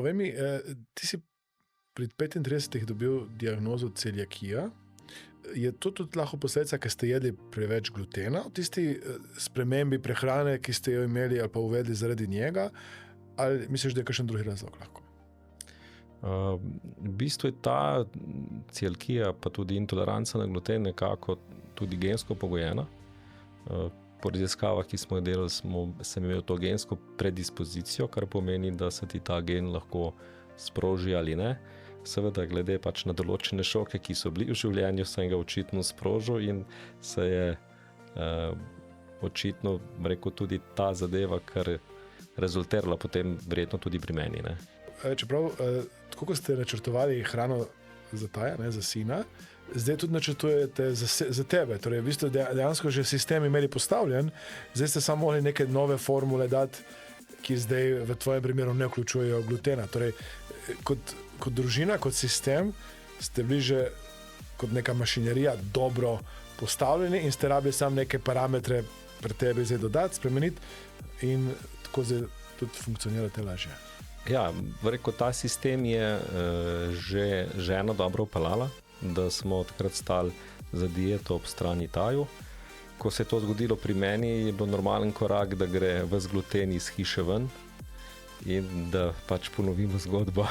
Povej mi, ti si pri 35 dobil diagnozo celiakija. Je to tudi lahko posledica, ker ste jedli preveč glutena v tisti spremembi prehrane, ki ste jo imeli ali pa uvedli zaradi njega, ali misliš, da je kakšen drugi razlog lahko? V bistvu je ta celiakija pa tudi intoleranca na gluten nekako tudi gensko pogojena. Po raziskavah, ki smo jo delali, sem imel to gensko predispozicijo, kar pomeni, da se ti ta gen lahko sproži ali ne. Seveda, glede pač na določene šoke, ki so bili v življenju, sem ga očitno sprožil in se je očitno, rekel, tudi ta zadeva, kar rezultirala potem verjetno tudi pri meni. Ne. Čeprav, tako kot ste načrtovali hrano za Taja, za sina, zdaj tudi načrtujete za tebe. Torej, vi ste dejansko že sistem imeli postavljen, zdaj ste samo morali neke nove formule dati, ki zdaj v tvojem primeru ne vključujejo glutena. Torej, kot družina, kot sistem, ste bili že kot neka mašinerija dobro postavljeni in ste rabili samo neke parametre pri tebi zdaj dodati, spremeniti in tako zdaj tudi funkcionirate lažje. Ja, rekel, ta sistem je že žena dobro upeljala, da smo takrat stali za dieto ob strani Taju. Ko se je to zgodilo pri meni, je bil normalen korak, da gre ves gluten iz hiše ven in da pač ponovimo zgodbo